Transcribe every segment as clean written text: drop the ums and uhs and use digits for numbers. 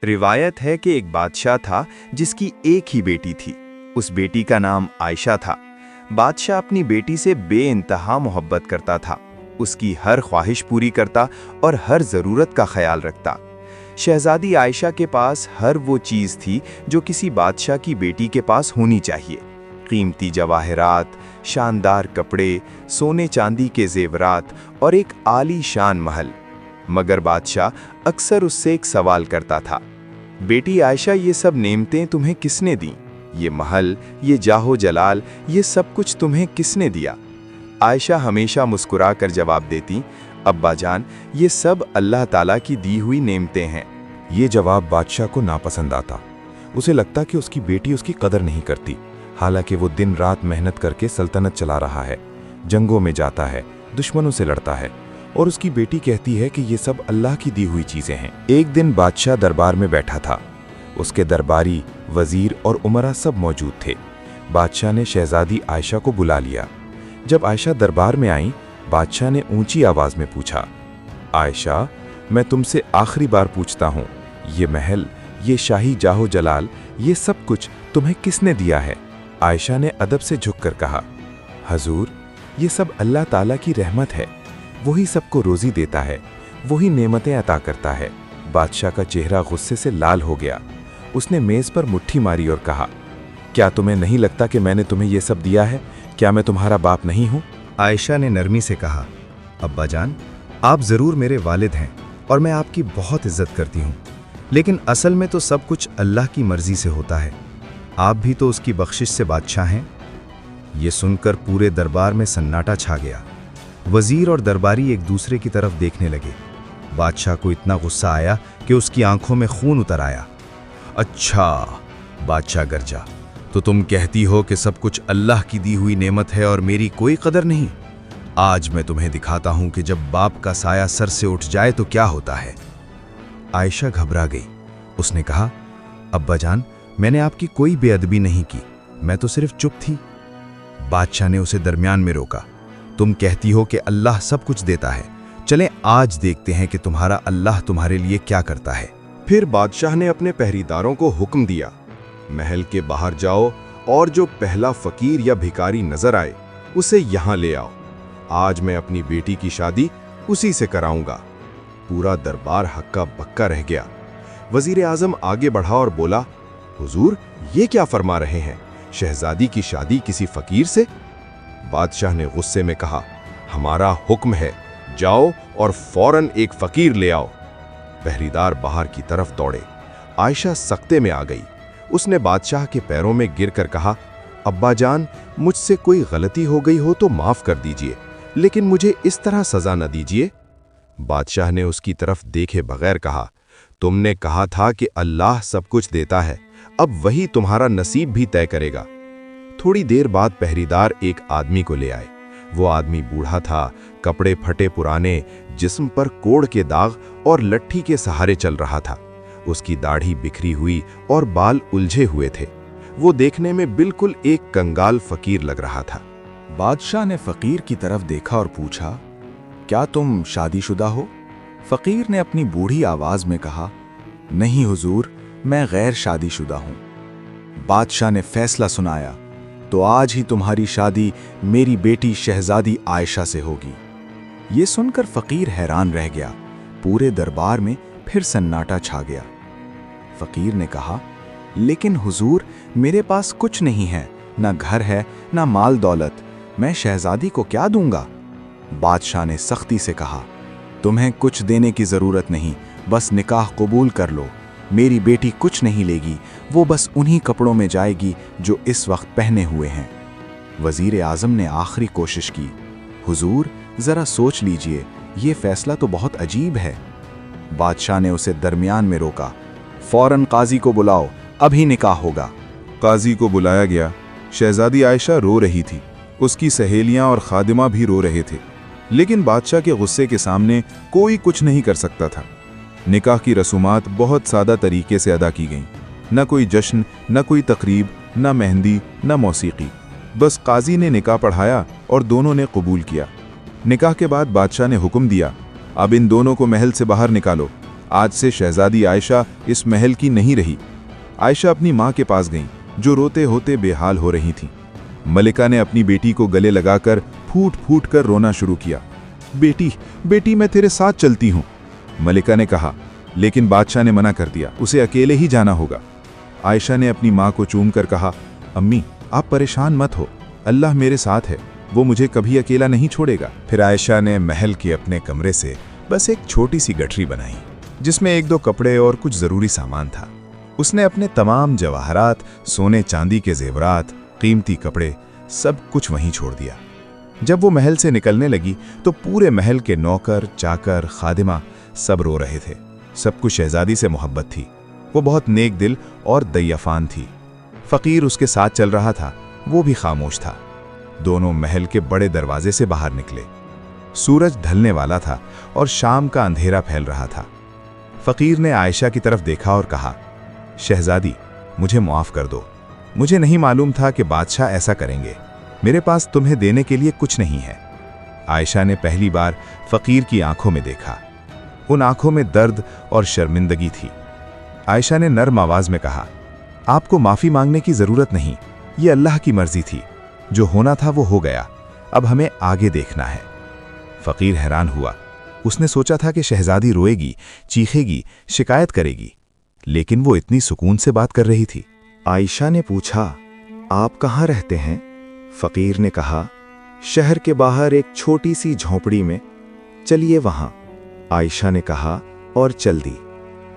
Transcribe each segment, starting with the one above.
روایت ہے کہ ایک بادشاہ تھا جس کی ایک ہی بیٹی تھی۔ اس بیٹی کا نام عائشہ تھا۔ بادشاہ اپنی بیٹی سے بے انتہا محبت کرتا تھا، اس کی ہر خواہش پوری کرتا اور ہر ضرورت کا خیال رکھتا۔ شہزادی عائشہ کے پاس ہر وہ چیز تھی جو کسی بادشاہ کی بیٹی کے پاس ہونی چاہیے: قیمتی جواہرات، شاندار کپڑے، سونے چاندی کے زیورات اور ایک عالی شان محل۔ مگر بادشاہ اکثر اس سے ایک سوال کرتا تھا: بیٹی عائشہ، یہ سب نعمتیں تمہیں کس نے دیں؟ یہ محل، یہ جاہ و جلال، یہ سب کچھ تمہیں کس نے دیا؟ عائشہ ہمیشہ مسکرا کر جواب دیتی: ابا جان، یہ سب اللہ تعالیٰ کی دی ہوئی نعمتیں ہیں۔ یہ جواب بادشاہ کو ناپسند آتا۔ اسے لگتا کہ اس کی بیٹی اس کی قدر نہیں کرتی، حالانکہ وہ دن رات محنت کر کے سلطنت چلا رہا ہے، جنگوں میں جاتا ہے، دشمنوں سے لڑتا ہے، اور اس کی بیٹی کہتی ہے کہ یہ سب اللہ کی دی ہوئی چیزیں ہیں۔ ایک دن بادشاہ دربار میں بیٹھا تھا۔ اس کے درباری، وزیر اور امراء سب موجود تھے۔ بادشاہ نے شہزادی عائشہ کو بلا لیا۔ جب عائشہ دربار میں آئیں، بادشاہ نے اونچی آواز میں پوچھا: عائشہ، میں تم سے آخری بار پوچھتا ہوں، یہ محل، یہ شاہی جاہ و جلال، یہ سب کچھ تمہیں کس نے دیا ہے؟ عائشہ نے ادب سے جھک کر کہا: حضور، یہ سب اللہ تعالیٰ کی رحمت ہے، وہی سب کو روزی دیتا ہے، وہی نعمتیں عطا کرتا ہے۔ بادشاہ کا چہرہ غصے سے لال ہو گیا۔ اس نے میز پر مٹھی ماری اور کہا: کیا تمہیں نہیں لگتا کہ میں نے تمہیں یہ سب دیا ہے؟ کیا میں تمہارا باپ نہیں ہوں؟ عائشہ نے نرمی سے کہا: ابا جان، آپ ضرور میرے والد ہیں اور میں آپ کی بہت عزت کرتی ہوں، لیکن اصل میں تو سب کچھ اللہ کی مرضی سے ہوتا ہے۔ آپ بھی تو اس کی بخشش سے بادشاہ ہیں۔ یہ سن کر پورے دربار میں سناٹا چھا گیا۔ وزیر اور درباری ایک دوسرے کی طرف دیکھنے لگے۔ بادشاہ کو اتنا غصہ آیا کہ اس کی آنکھوں میں خون اتر آیا۔ اچھا بادشاہ گرجا، تو تم کہتی ہو کہ سب کچھ اللہ کی دی ہوئی نعمت ہے اور میری کوئی قدر نہیں؟ آج میں تمہیں دکھاتا ہوں کہ جب باپ کا سایہ سر سے اٹھ جائے تو کیا ہوتا ہے۔ عائشہ گھبرا گئی۔ اس نے کہا: ابا جان، میں نے آپ کی کوئی بے ادبی نہیں کی، میں تو صرف چپ تھی۔ بادشاہ نے اسے درمیان میں روکا۔ تم کہتی ہو کہ اللہ سب کچھ دیتا ہے، چلیں آج دیکھتے ہیں کہ تمہارا اللہ تمہارے لیے کیا کرتا ہے۔ پھر بادشاہ نے اپنے پہریداروں کو حکم دیا: محل کے باہر جاؤ اور جو پہلا فقیر یا بھکاری نظر آئے اسے یہاں لے آؤ۔ آج میں اپنی بیٹی کی شادی اسی سے کراؤں گا۔ پورا دربار ہکا بکا رہ گیا۔ وزیر اعظم آگے بڑھا اور بولا: حضور، یہ کیا فرما رہے ہیں؟ شہزادی کی شادی کسی فقیر سے؟ بادشاہ نے غصے میں کہا: ہمارا حکم ہے، جاؤ اور فوراً ایک فقیر لے آؤ۔ پہریدار باہر کی طرف دوڑے۔ عائشہ سکتے میں آ گئی۔ اس نے بادشاہ کے پیروں میں گر کر کہا: ابا جان، مجھ سے کوئی غلطی ہو گئی ہو تو معاف کر دیجئے، لیکن مجھے اس طرح سزا نہ دیجئے۔ بادشاہ نے اس کی طرف دیکھے بغیر کہا: تم نے کہا تھا کہ اللہ سب کچھ دیتا ہے، اب وہی تمہارا نصیب بھی طے کرے گا۔ تھوڑی دیر بعد پہریدار ایک آدمی کو لے آئے۔ وہ آدمی بوڑھا تھا، کپڑے پھٹے پرانے، جسم پر کوڑ کے داغ اور لٹھی کے سہارے چل رہا تھا۔ اس کی داڑھی بکھری ہوئی اور بال الجھے ہوئے تھے۔ وہ دیکھنے میں بالکل ایک کنگال فقیر لگ رہا تھا۔ بادشاہ نے فقیر کی طرف دیکھا اور پوچھا: کیا تم شادی شدہ ہو؟ فقیر نے اپنی بوڑھی آواز میں کہا: نہیں حضور، میں غیر شادی شدہ ہوں۔ بادشاہ نے فیصلہ سنایا: تو آج ہی تمہاری شادی میری بیٹی شہزادی عائشہ سے ہوگی۔ یہ سن کر فقیر حیران رہ گیا۔ پورے دربار میں پھر سناٹا چھا گیا۔ فقیر نے کہا: لیکن حضور، میرے پاس کچھ نہیں ہے، نہ گھر ہے، نہ مال دولت، میں شہزادی کو کیا دوں گا؟ بادشاہ نے سختی سے کہا: تمہیں کچھ دینے کی ضرورت نہیں، بس نکاح قبول کر لو۔ میری بیٹی کچھ نہیں لے گی، وہ بس انہی کپڑوں میں جائے گی جو اس وقت پہنے ہوئے ہیں۔ وزیر اعظم نے آخری کوشش کی: حضور، ذرا سوچ لیجئے، یہ فیصلہ تو بہت عجیب ہے۔ بادشاہ نے اسے درمیان میں روکا: فوراً قاضی کو بلاؤ، ابھی نکاح ہوگا۔ قاضی کو بلایا گیا۔ شہزادی عائشہ رو رہی تھی، اس کی سہیلیاں اور خادمہ بھی رو رہے تھے، لیکن بادشاہ کے غصے کے سامنے کوئی کچھ نہیں کر سکتا تھا۔ نکاح کی رسومات بہت سادہ طریقے سے ادا کی گئیں، نہ کوئی جشن، نہ کوئی تقریب، نہ مہندی، نہ موسیقی۔ بس قاضی نے نکاح پڑھایا اور دونوں نے قبول کیا۔ نکاح کے بعد بادشاہ نے حکم دیا: اب ان دونوں کو محل سے باہر نکالو۔ आज से शहजादी आयशा इस महल की नहीं रही। आयशा अपनी माँ के पास गईं, जो रोते होते बेहाल हो रही थीं। मलिका ने अपनी बेटी को गले लगाकर फूट फूट कर रोना शुरू किया। बेटी, बेटी, मैं तेरे साथ चलती हूँ, मलिका ने कहा। लेकिन बादशाह ने मना कर दिया, उसे अकेले ही जाना होगा। आयशा ने अपनी माँ को चूम कर कहा, अम्मी, आप परेशान मत हो, अल्लाह मेरे साथ है, वो मुझे कभी अकेला नहीं छोड़ेगा। फिर आयशा ने महल के अपने कमरे से बस एक छोटी सी गठरी बनाई, जिसमें 1-2 कपड़े और कुछ ज़रूरी सामान था। उसने अपने तमाम जवाहरात, सोने चांदी के जेवरात, कीमती कपड़े, सब कुछ वहीं छोड़ दिया। जब वो महल से निकलने लगी तो पूरे महल के नौकर, चाकर, खादिमा सब रो रहे थे। सबको शहजादी से मोहब्बत थी। वो बहुत नेक दिल और दय्यफान थी। फ़कीर उसके साथ चल रहा था, वो भी खामोश था। दोनों महल के बड़े दरवाजे से बाहर निकले। सूरज ढलने वाला था और शाम का अंधेरा फैल रहा था। फ़कीर ने आयशा की तरफ देखा और कहा, शहजादी, मुझे माफ़ कर दो, मुझे नहीं मालूम था कि बादशाह ऐसा करेंगे। मेरे पास तुम्हें देने के लिए कुछ नहीं है। आयशा ने पहली बार फ़कीर की आंखों में देखा। उन आंखों में दर्द और शर्मिंदगी थी। आयशा ने नर्म आवाज में कहा, आपको माफ़ी मांगने की ज़रूरत नहीं, ये अल्लाह की मर्जी थी। जो होना था वो हो गया, अब हमें आगे देखना है। फ़कीर हैरान हुआ। उसने सोचा था कि शहजादी रोएगी, चीखेगी, शिकायत करेगी, लेकिन वो इतनी सुकून से बात कर रही थी। आयशा ने पूछा, आप कहाँ रहते हैं? फ़कीर ने कहा, शहर के बाहर एक छोटी सी झोंपड़ी में, चलिए वहाँ। आयशा ने कहा और चल दी।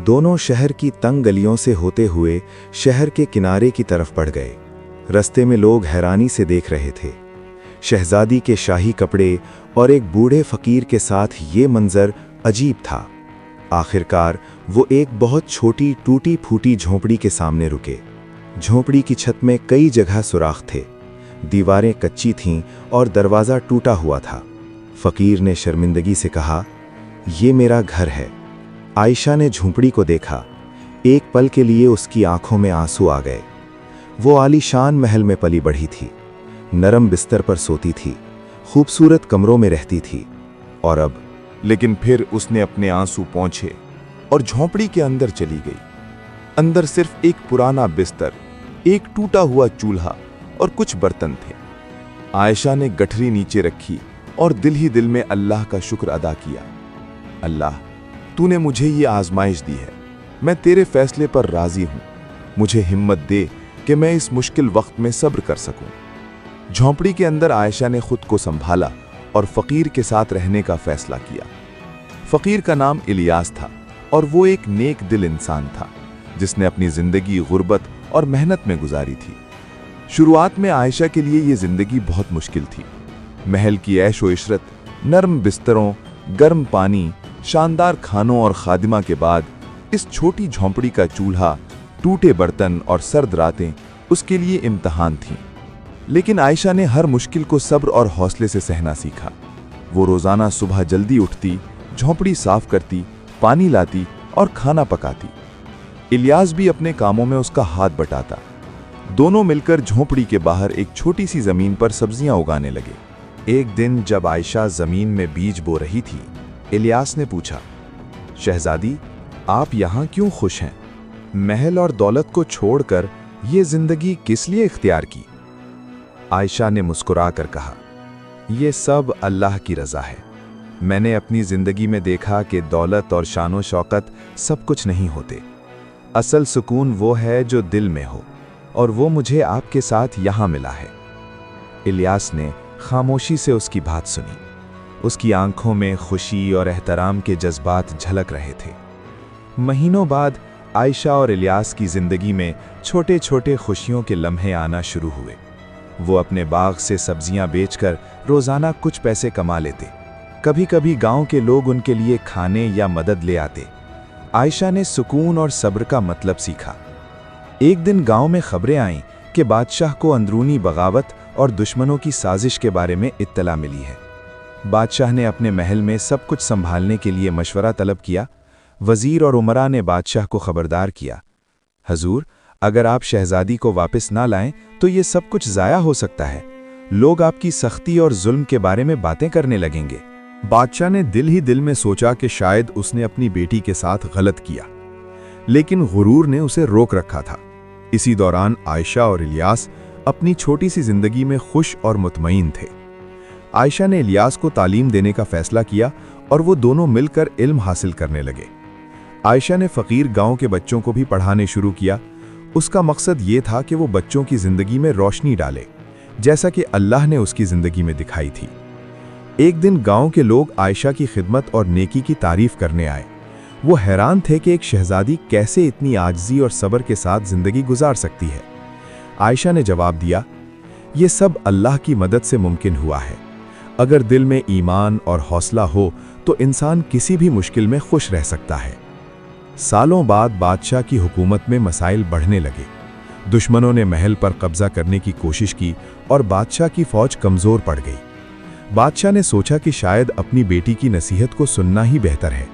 दोनों शहर की तंग गलियों से होते हुए शहर के किनारे की तरफ बढ़ गए। रस्ते में लोग हैरानी से देख रहे थे। शहजादी के शाही कपड़े और एक बूढ़े फ़कीर के साथ ये मंजर अजीब था। आखिरकार वो एक बहुत छोटी टूटी फूटी झोंपड़ी के सामने रुके। झोंपड़ी की छत में कई जगह सुराख थे, दीवारें कच्ची थीं और दरवाज़ा टूटा हुआ था। फ़कीर ने शर्मिंदगी से कहा, ये मेरा घर है। आयशा ने झोंपड़ी को देखा। एक पल के लिए उसकी आंखों में आंसू आ गए। वो आलीशान महल में पली बढ़ी थी, नरम बिस्तर पर सोती थी, खूबसूरत कमरों में रहती थी, और अब। लेकिन फिर उसने अपने आंसू पोंछे और झोंपड़ी के अंदर चली गई। अंदर सिर्फ एक पुराना बिस्तर, एक टूटा हुआ चूल्हा और कुछ बर्तन थे। आयशा ने गठरी नीचे रखी और दिल ही दिल में अल्लाह का शुक्र अदा किया। अल्लाह, तूने मुझे ये आजमाइश दी है, मैं तेरे फैसले पर राजी हूं। मुझे हिम्मत दे कि मैं इस मुश्किल वक्त में सब्र कर सकूं। झोंपड़ी के अंदर आयशा ने खुद को संभाला और फ़कीर के साथ रहने का फैसला किया। फ़कीर का नाम इलियास था और वो एक नेक दिल इंसान था, जिसने अपनी ज़िंदगी गुर्बत और मेहनत में गुजारी थी। शुरुआत में आयशा के लिए ये ज़िंदगी बहुत मुश्किल थी। महल की ऐश व इशरत, नरम बिस्तरों, गर्म पानी, शानदार खानों और खादिमा के बाद इस छोटी झोंपड़ी का चूल्हा, टूटे बर्तन और सर्द रातें उसके लिए इम्तहान थीं। लेकिन आयशा ने हर मुश्किल को सब्र और हौसले से सहना सीखा। वो रोज़ाना सुबह जल्दी उठती, झोंपड़ी साफ करती, पानी लाती और खाना पकाती। इलियास भी अपने कामों में उसका हाथ बटाता। दोनों मिलकर झोंपड़ी के बाहर एक छोटी सी ज़मीन पर सब्जियां उगाने लगे। एक दिन जब आयशा ज़मीन में बीज बो रही थी, इलियास ने पूछा, शहजादी, आप यहाँ क्यों खुश हैं? महल और दौलत को छोड़कर ये ज़िंदगी किस लिए इख्तियार की? आयशा ने मुस्कुरा कर कहा, ये सब अल्लाह की रज़ा है। मैंने अपनी ज़िंदगी में देखा कि दौलत और शानो शौकत सब कुछ नहीं होते। असल सुकून वो है जो दिल में हो, और वो मुझे आपके साथ यहाँ मिला है। इलियास ने खामोशी से उसकी बात सुनी। उसकी आंखों में खुशी और एहतराम के जज्बात झलक रहे थे। महीनों बाद आयशा और इलियास की ज़िंदगी में छोटे छोटे खुशियों के लम्हे आना शुरू हुए। वो अपने बाग से सब्जियां बेचकर रोज़ाना कुछ पैसे कमा लेते। कभी कभी गांव के लोग उनके लिए खाने या मदद ले आते। आयशा ने सुकून और सब्र का मतलब सीखा। एक दिन गांव में खबरें आईं कि बादशाह को अंदरूनी बगावत और दुश्मनों की साजिश के बारे में इत्तला मिली है। बादशाह ने अपने महल में सब कुछ संभालने के लिए मशवरा तलब किया। वज़ीर और उमरा ने बादशाह को खबरदार किया, हजूर, अगर आप शहजादी को वापस ना लाएं तो ये सब कुछ ज़ाया हो सकता है। लोग आपकी सख्ती और जुल्म के बारे में बातें करने लगेंगे। बादशाह ने दिल ही दिल में सोचा कि शायद उसने अपनी बेटी के साथ गलत किया, लेकिन गुरूर ने उसे रोक रखा था। इसी दौरान आयशा और इलियास अपनी छोटी सी जिंदगी में खुश और मुतमईन थे। आयशा ने इलियास को तालीम देने का फैसला किया और वो दोनों मिलकर इल्म हासिल करने लगे। आयशा ने फ़कीर गांव के बच्चों को भी पढ़ाने शुरू किया। उसका मकसद ये था कि वो बच्चों की ज़िंदगी में रोशनी डाले, जैसा कि अल्लाह ने उसकी ज़िंदगी में दिखाई थी। एक दिन गांव के लोग आयशा की खिदमत और नेकी की तारीफ करने आए। वो हैरान थे कि एक शहजादी कैसे इतनी आजिज़ी और सब्र के साथ ज़िंदगी गुजार सकती है। आयशा ने जवाब दिया, ये सब अल्लाह की मदद से मुमकिन हुआ है। अगर दिल में ईमान और हौसला हो तो इंसान किसी भी मुश्किल में खुश रह सकता है। सालों बाद बादशाह की हुकूमत में मसाइल बढ़ने लगे। दुश्मनों ने महल पर कब्जा करने की कोशिश की और बादशाह की फौज कमज़ोर पड़ गई। बादशाह ने सोचा कि शायद अपनी बेटी की नसीहत को सुनना ही बेहतर है।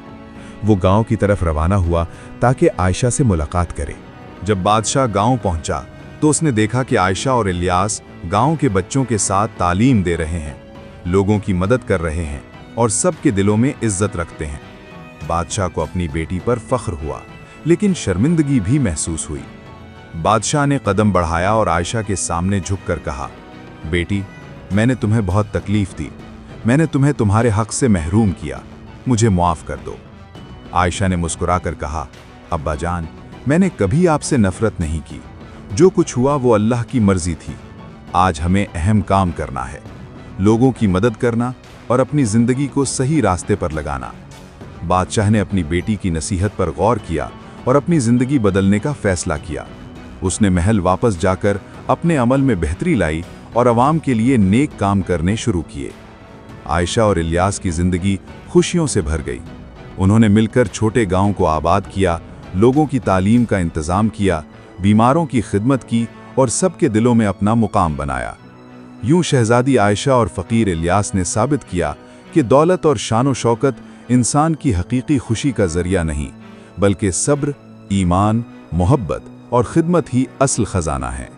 वो गांव की तरफ रवाना हुआ ताकि आयशा से मुलाकात करे। जब बादशाह गांव पहुंचा तो उसने देखा कि आयशा और इलियास गांव के बच्चों के साथ तालीम दे रहे हैं, लोगों की मदद कर रहे हैं और सबके दिलों में इज्जत रखते हैं। बादशाह को अपनी बेटी पर फख्र हुआ, लेकिन शर्मिंदगी भी महसूस हुई। बादशाह ने कदम बढ़ाया और आयशा के सामने झुककर कहा, बेटी, मैंने तुम्हें बहुत तकलीफ दी, मैंने तुम्हें तुम्हारे हक से महरूम किया, मुझे माफ़ कर दो। आयशा ने मुस्कुराकर कहा, अब्बा जान, मैंने कभी आपसे नफरत नहीं की, जो कुछ हुआ वो अल्लाह की मर्जी थी। आज हमें अहम काम करना है, लोगों की मदद करना और अपनी जिंदगी को सही रास्ते पर लगाना। बादशाह ने अपनी बेटी की नसीहत पर गौर किया और अपनी जिंदगी बदलने का फैसला किया। उसने महल वापस जाकर अपने अमल में बेहतरी लाई और आवाम के लिए नेक काम करने शुरू किए। आयशा और इलियास की जिंदगी खुशियों से भर गई। उन्होंने मिलकर छोटे गांव को आबाद किया, लोगों की तालीम का इंतजाम किया, बीमारों की खिदमत की और सबके दिलों में अपना मुकाम बनाया। यूं शहजादी आयशा और फ़कीर इलियास ने साबित किया कि दौलत और शान व शौकत इंसान की हकीकी खुशी का जरिया नहीं, बल्कि सब्र, ईमान, मोहब्बत और खिदमत ही असल खजाना है।